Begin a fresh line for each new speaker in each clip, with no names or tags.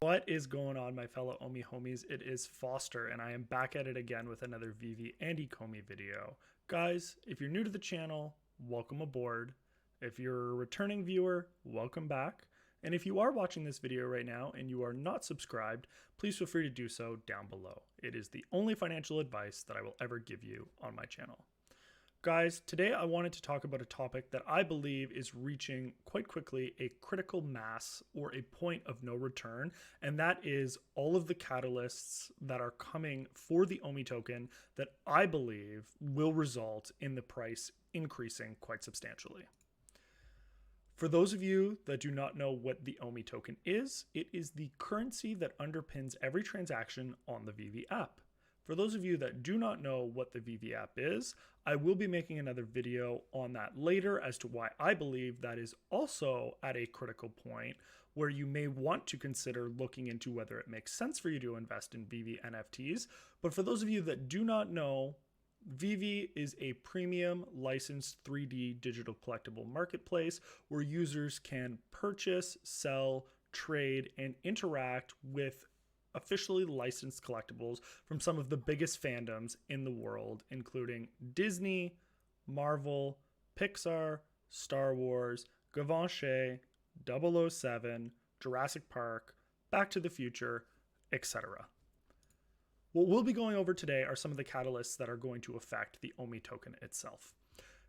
What is going on, my fellow OMI homies? It is Foster, and I am back at it again with another VV and eComi video. Guys, if you're new to the channel, welcome aboard. If you're a returning viewer, welcome back. And if you are watching this video right now and you are not subscribed, please feel free to do so down below. It is the only financial advice that I will ever give you on my channel. Guys, today I wanted to talk about a topic that I believe is reaching quite quickly a critical mass or a point of no return, and that is all of the catalysts that are coming for the OMI token that I believe will result in the price increasing quite substantially. For those of you that do not know what the OMI token is, it is the currency that underpins every transaction on the VV app. For those of you that do not know what the VV app is, I will be making another video on that later as to why I believe that is also at a critical point where you may want to consider looking into whether it makes sense for you to invest in VV NFTs. But for those of you that do not know, VV is a premium licensed 3D digital collectible marketplace where users can purchase, sell, trade, and interact with officially licensed collectibles from some of the biggest fandoms in the world, including Disney, Marvel, Pixar, Star Wars, Givenchy, 007, Jurassic Park, Back to the Future, etc. What we'll be going over today are some of the catalysts that are going to affect the OMI token itself.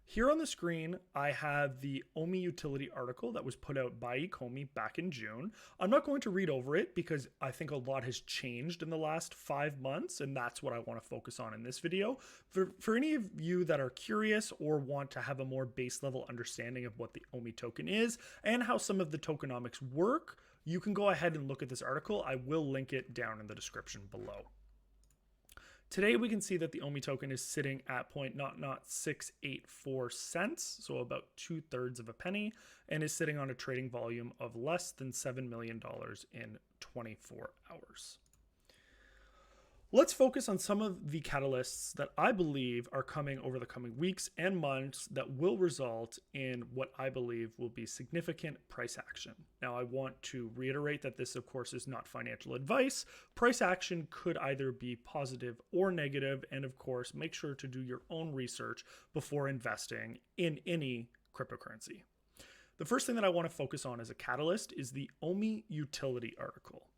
Here on the screen, I have the OMI Utility Article that was put out by eComi back in June. I'm not going to read over it because I think a lot has changed in the last 5 months, and that's what I want to focus on in this video. For any of you that are curious or want to have a more base level understanding of what the OMI token is and how some of the tokenomics work, you can go ahead and look at this article. I will link it down in the description below. Today we can see that the OMI token is sitting at 0.00684 cents, so about 2/3 of a penny, and is sitting on a trading volume of less than $7 million in 24 hours. Let's focus on some of the catalysts that I believe are coming over the coming weeks and months that will result in what I believe will be significant price action. Now, I want to reiterate that this, of course, is not financial advice. Price action could either be positive or negative, and of course, make sure to do your own research before investing in any cryptocurrency. The first thing that I want to focus on as a catalyst is the OMI Utility Article.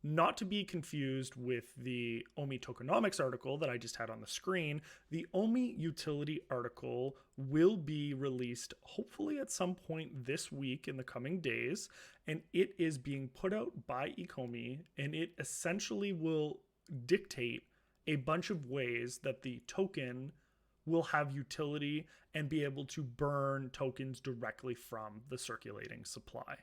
Not to be confused with the OMI Tokenomics article that I just had on the screen, the OMI Utility Article will be released hopefully at some point this week in the coming days, and it is being put out by eComi, and it essentially will dictate a bunch of ways that the token will have utility and be able to burn tokens directly from the circulating supply.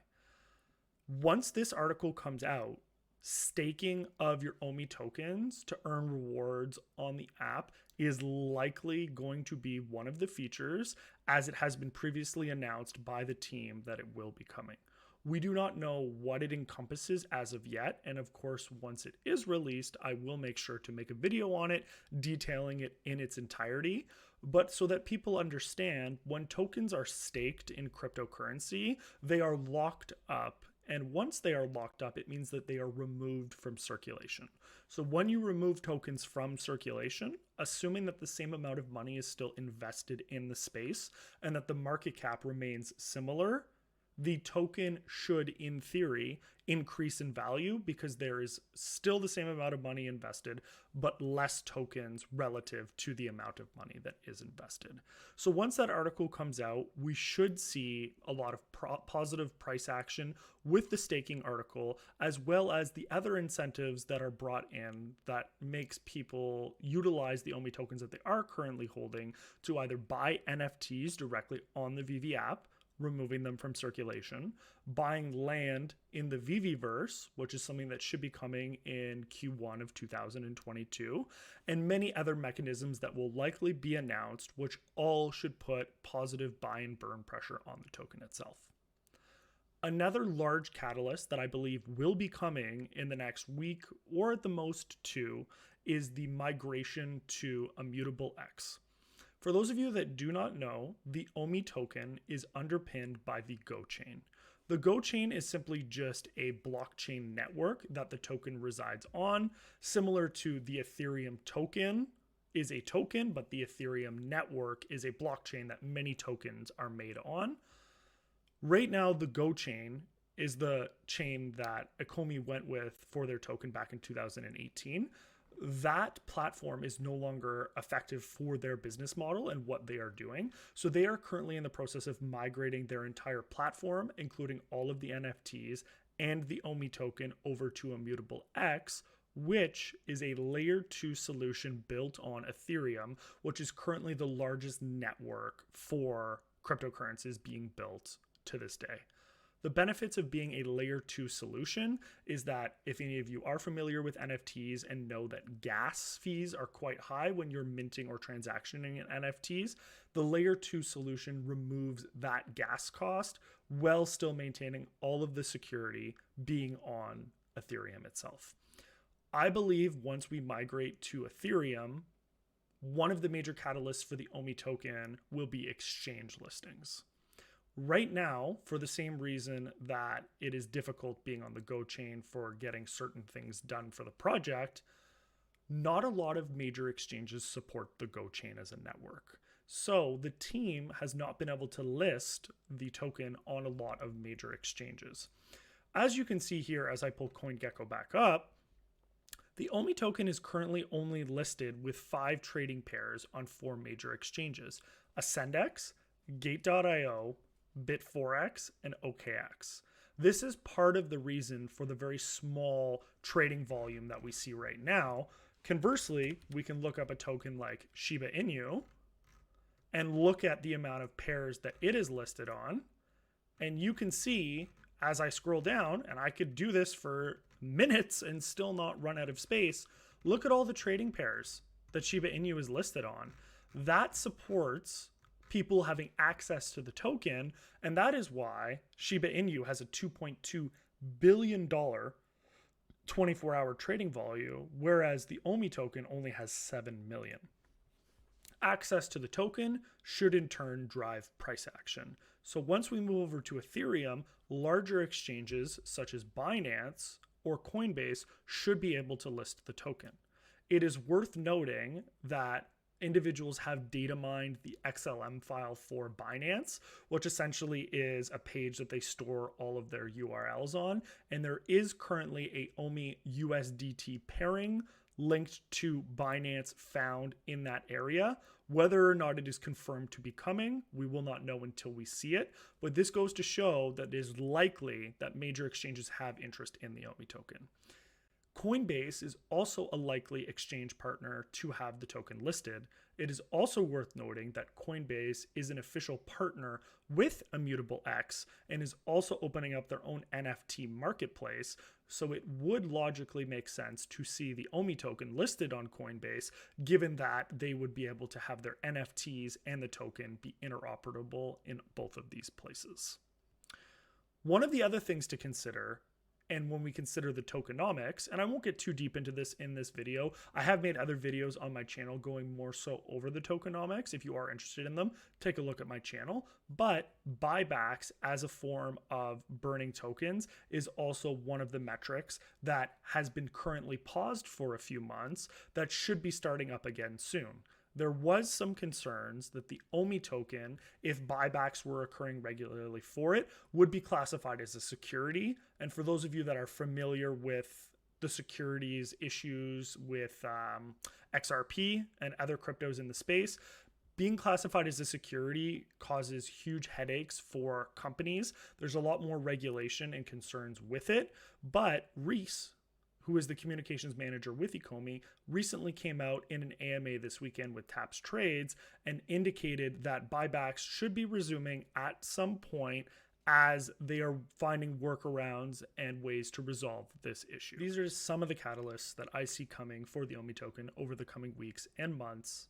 Once this article comes out, staking of your OMI tokens to earn rewards on the app is likely going to be one of the features, as it has been previously announced by the team that it will be coming. We do not know what it encompasses as of yet, and of course, once it is released, I will make sure to make a video on it detailing it in its entirety. But so that people understand, when tokens are staked in cryptocurrency, they are locked up. And once they are locked up, it means that they are removed from circulation. So when you remove tokens from circulation, assuming that the same amount of money is still invested in the space and that the market cap remains similar, the token should, in theory, increase in value because there is still the same amount of money invested, but less tokens relative to the amount of money that is invested. So once that article comes out, we should see a lot of positive price action with the staking article, as well as the other incentives that are brought in that makes people utilize the OMI tokens that they are currently holding to either buy NFTs directly on the VV app, removing them from circulation, buying land in the VVverse, which is something that should be coming in Q1 of 2022, and many other mechanisms that will likely be announced, which all should put positive buy and burn pressure on the token itself. Another large catalyst that I believe will be coming in the next week, or at the most 2, is the migration to Immutable X. For those of you that do not know, the OMI token is underpinned by the Go chain. The Go chain is simply just a blockchain network that the token resides on, similar to the Ethereum token is a token, but the Ethereum network is a blockchain that many tokens are made on. Right now, the Go chain is the chain that OMI went with for their token back in 2018. That platform is no longer effective for their business model and what they are doing. So they are currently in the process of migrating their entire platform, including all of the NFTs and the OMI token, over to Immutable X, which is a layer 2 solution built on Ethereum, which is currently the largest network for cryptocurrencies being built to this day. The benefits of being a layer 2 solution is that if any of you are familiar with NFTs and know that gas fees are quite high when you're minting or transactioning in NFTs, the layer 2 solution removes that gas cost while still maintaining all of the security being on Ethereum itself. I believe once we migrate to Ethereum, one of the major catalysts for the OMI token will be exchange listings. Right now, for the same reason that it is difficult being on the Go chain for getting certain things done for the project, not a lot of major exchanges support the Go chain as a network. So the team has not been able to list the token on a lot of major exchanges. As you can see here, as I pull CoinGecko back up, the OMI token is currently only listed with 5 trading pairs on 4 major exchanges: Ascendex, Gate.io, Bitforex, and OKX. This is part of the reason for the very small trading volume that we see right now. Conversely, we can look up a token like Shiba Inu and look at the amount of pairs that it is listed on. And you can see as I scroll down, and I could do this for minutes and still not run out of space, look at all the trading pairs that Shiba Inu is listed on. That supports people having access to the token, and that is why Shiba Inu has a $2.2 billion 24-hour trading volume, whereas the OMI token only has 7 million. Access to the token should in turn drive price action. So once we move over to Ethereum, larger exchanges such as Binance or Coinbase should be able to list the token. It is worth noting that individuals have data mined the XLM file for Binance, which essentially is a page that they store all of their URLs on. And there is currently a OMI USDT pairing linked to Binance found in that area. Whether or not it is confirmed to be coming, we will not know until we see it. But this goes to show that it is likely that major exchanges have interest in the OMI token. Coinbase is also a likely exchange partner to have the token listed. It is also worth noting that Coinbase is an official partner with Immutable X and is also opening up their own NFT marketplace. So it would logically make sense to see the OMI token listed on Coinbase, given that they would be able to have their NFTs and the token be interoperable in both of these places. One of the other things to consider, and when we consider the tokenomics, and I won't get too deep into this in this video, I have made other videos on my channel going more so over the tokenomics. If you are interested in them, take a look at my channel. But buybacks as a form of burning tokens is also one of the metrics that has been currently paused for a few months that should be starting up again soon. There was some concerns that the OMI token, if buybacks were occurring regularly for it, would be classified as a security. And for those of you that are familiar with the securities issues with XRP and other cryptos in the space, being classified as a security causes huge headaches for companies. There's a lot more regulation and concerns with it. But Reese, who is the communications manager with OMI, recently came out in an AMA this weekend with Taps Trades and indicated that buybacks should be resuming at some point as they are finding workarounds and ways to resolve this issue. These are some of the catalysts that I see coming for the OMI token over the coming weeks and months.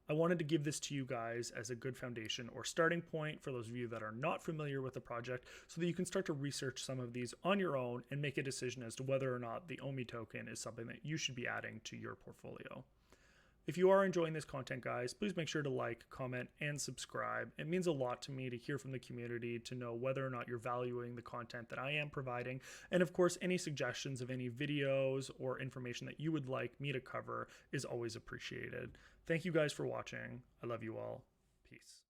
I wanted to give this to you guys as a good foundation or starting point for those of you that are not familiar with the project, so that you can start to research some of these on your own and make a decision as to whether or not the OMI token is something that you should be adding to your portfolio. If you are enjoying this content, guys, please make sure to like, comment, and subscribe. It means a lot to me to hear from the community, to know whether or not you're valuing the content that I am providing. And of course, any suggestions of any videos or information that you would like me to cover is always appreciated. Thank you guys for watching. I love you all. Peace.